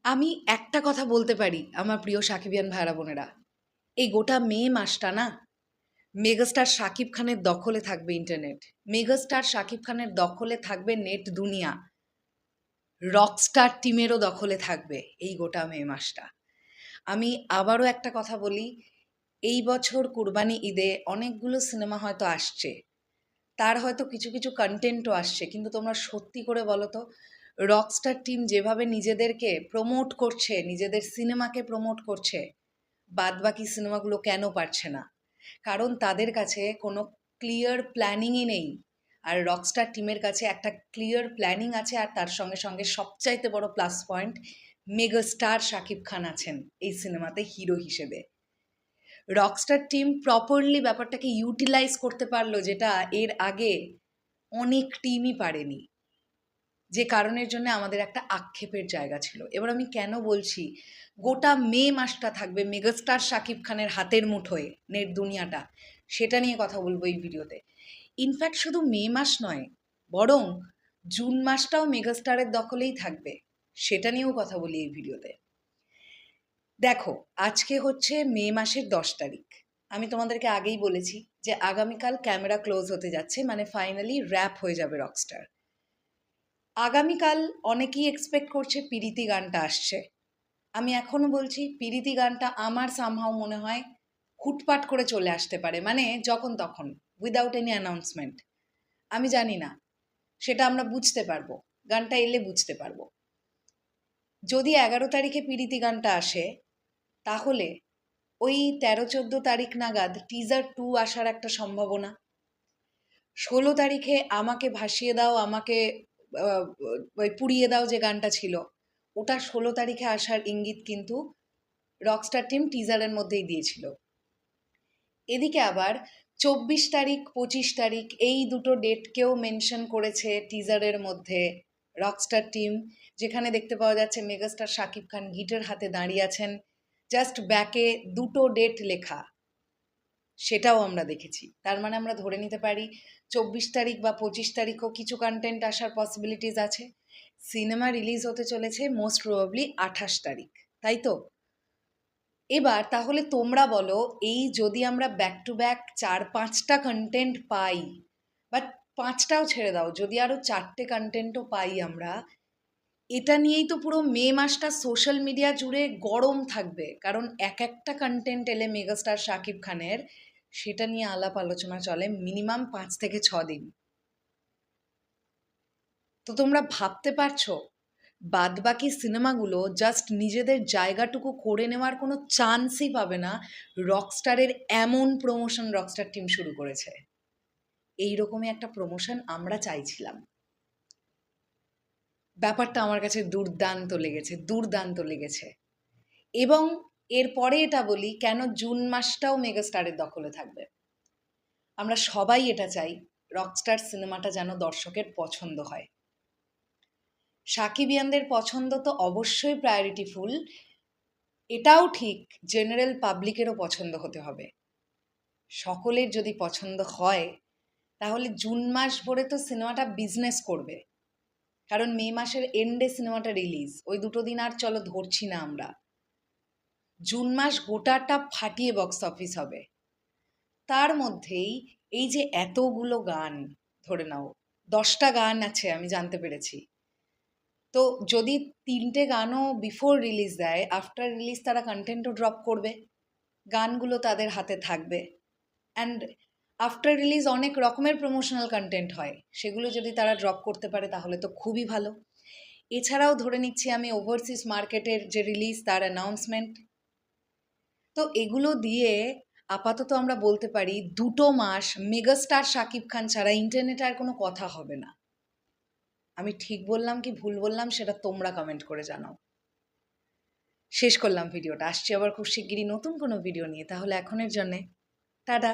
আমি একটা কথা বলতে পারি আমার প্রিয় সাকিবিয়ান ভাইরা বোনেরা, এই গোটা মে মাসটা না মেগাস্টার শাকিব খানের দখলে থাকবে ইন্টারনেট, মেগাস্টার শাকিব খানের দখলে থাকবে নেট দুনিয়া, রকস্টার টিমেরও দখলে থাকবে এই গোটা মে মাসটা। আমি আবারও একটা কথা বলি, এই বছর কুরবানি ঈদে অনেকগুলো সিনেমা হয়তো আসছে, তার হয়তো কিছু কিছু কন্টেন্টও আসছে, কিন্তু তোমরা সত্যি করে বলো তো, রকস্টার টিম যেভাবে নিজেদেরকে প্রমোট করছে, নিজেদের সিনেমাকে প্রমোট করছে, বাদবাকি সিনেমাগুলো কেন পারছে না? কারণ তাদের কাছে কোনো ক্লিয়ার প্ল্যানিংই নেই। আর রকস্টার টিমের কাছে একটা ক্লিয়ার প্ল্যানিং আছে, আর তার সঙ্গে সঙ্গে সবচাইতে বড় plus point, megastar Shakib Khan আছেন এই সিনেমাতে হিরো হিসেবে। রকস্টার টিম প্রপারলি ব্যাপারটাকে ইউটিলাইজ করতে পারলো, যেটা এর আগে অনেক টিমই পারেনি, যে কারণের জন্য আমাদের একটা আক্ষেপের জায়গা ছিল। এবার আমি কেন বলছি গোটা মে মাসটা থাকবে মেগাস্টার শাকিব খানের হাতের মুঠোয় নেট দুনিয়াটা, সেটা নিয়ে কথা বলবো এই ভিডিওতে। ইনফ্যাক্ট শুধু মে মাস নয়, বরং জুন মাসটাও মেগাস্টারের দখলেই থাকবে, সেটা নিয়েও কথা বলি এই ভিডিওতে। দেখো, আজকে হচ্ছে মে মাসের 10 তারিখ। আমি তোমাদেরকে আগেই বলেছি যে আগামীকাল ক্যামেরা ক্লোজ হতে যাচ্ছে, মানে ফাইনালি র্যাপ হয়ে যাবে রকস্টার। আগামীকাল অনেকেই এক্সপেক্ট করছে পিরিতি গানটা আসছে। আমি এখনও বলছি পিরিতি গানটা আমার সামহাও মনে হয় হুটপাট করে চলে আসতে পারে, মানে যখন তখন, উইদাউট এনি অ্যানাউন্সমেন্ট। আমি জানি না, সেটা আমরা বুঝতে পারবো, গানটা এলে বুঝতে পারবো। যদি 11 তারিখে পিরিতি গানটা আসে, তাহলে ওই 13-14 তারিখ নাগাদ টিজার 2 আসার একটা সম্ভাবনা। 16 তারিখে আমাকে ভাসিয়ে দাও, আমাকে ওই পুড়িয়ে দাও যে গানটা ছিল, ওটা 16 তারিখে আসার ইঙ্গিত কিন্তু রকস্টার টিম টিজারের মধ্যেই দিয়েছিল। এদিকে আবার 24 তারিখ 25 তারিখ এই দুটো ডেটকেও মেনশন করেছে টিজারের মধ্যে রকস্টার টিম, যেখানে দেখতে পাওয়া যাচ্ছে মেগাস্টার শাকিব খান গিটার হাতে দাঁড়িয়ে আছেন, জাস্ট ব্যাকে দুটো ডেট লেখা, সেটাও আমরা দেখেছি। তার মানে আমরা ধরে নিতে পারি 24 তারিখ বা 25 তারিখও কিছু কন্টেন্ট আসার পসিবিলিটিস আছে। সিনেমা রিলিজ হতে চলেছে মোস্ট প্রবাবলি 28 তারিখ, তাই তো? এবার তাহলে তোমরা বলো, এই যদি আমরা ব্যাক টু ব্যাক 4-5টা কন্টেন্ট পাই, বা 5টাও ছেড়ে দাও, যদি আরও 4টে কন্টেন্টও পাই আমরা, এটা নিয়েই তো পুরো মে মাসটা সোশ্যাল মিডিয়া জুড়ে গরম থাকবে। কারণ এক একটা কন্টেন্ট এলে মেগাস্টার শাকিব খানের, সেটা নিয়ে আলাপ আলোচনা চলে মিনিমাম 5 থেকে 6 দিন। তো তোমরা ভাবতে পারছো বাদবাকি সিনেমাগুলো জাস্ট নিজেদের জায়গাটুকু করে নেওয়ার কোনো চান্সই পাবে না, রকস্টারের এমন প্রমোশন রকস্টার টিম শুরু করেছে। এইরকমই একটা প্রমোশন আমরা চাইছিলাম। ব্যাপারটা আমার কাছে দুর্দান্ত লেগেছে, দুর্দান্ত লেগেছে। এবং এরপরে এটা বলি, কেন জুন মাসটাও মেগাস্টারের দখলে থাকবে। আমরা সবাই এটা চাই, রকস্টার সিনেমাটা যেন দর্শকের পছন্দ হয়। সাকিবিয়ানদের পছন্দ তো অবশ্যই প্রায়োরিটিফুল, এটাও ঠিক জেনারেল পাবলিকেরও পছন্দ হতে হবে। সকলের যদি পছন্দ হয়, তাহলে জুন মাস ভরে তো সিনেমাটা বিজনেস করবে। কারণ মে মাসের এন্ডে সিনেমাটা রিলিজ, ওই দুটো দিন আর চলো ধরছি না আমরা। জুন মাস গোটাটা ফাটিয়ে বক্স অফিস হবে। তার মধ্যেই এই যে এতগুলো গান, ধরে নাও 10টা গান আছে আমি জানতে পেরেছি, তো যদি 3টে গানও বিফোর রিলিজ দেয়, আফটার রিলিজ তারা কন্টেন্টও ড্রপ করবে, গানগুলো তাদের হাতে থাকবে। অ্যান্ড আফটার রিলিজ অনেক রকমের প্রমোশনাল কন্টেন্ট হয়, সেগুলো যদি তারা ড্রপ করতে পারে তাহলে তো খুবই ভালো। এছাড়াও ধরে নিচ্ছি আমি ওভারসিজ মার্কেটের যে রিলিজ, তার অ্যানাউন্সমেন্ট, তো এগুলো দিয়ে আপাতত আমরা বলতে পারি 2 মাস মেগাস্টার শাকিব খান ছাড়া ইন্টারনেটে আর কোনো কথা হবে না। আমি ঠিক বললাম কি ভুল বললাম সেটা তোমরা কমেন্ট করে জানাও। শেষ করলাম ভিডিওটা, আসছি আবার খুব শিগগিরই নতুন কোনো ভিডিও নিয়ে। তাহলে এখনের জন্যে টাটা।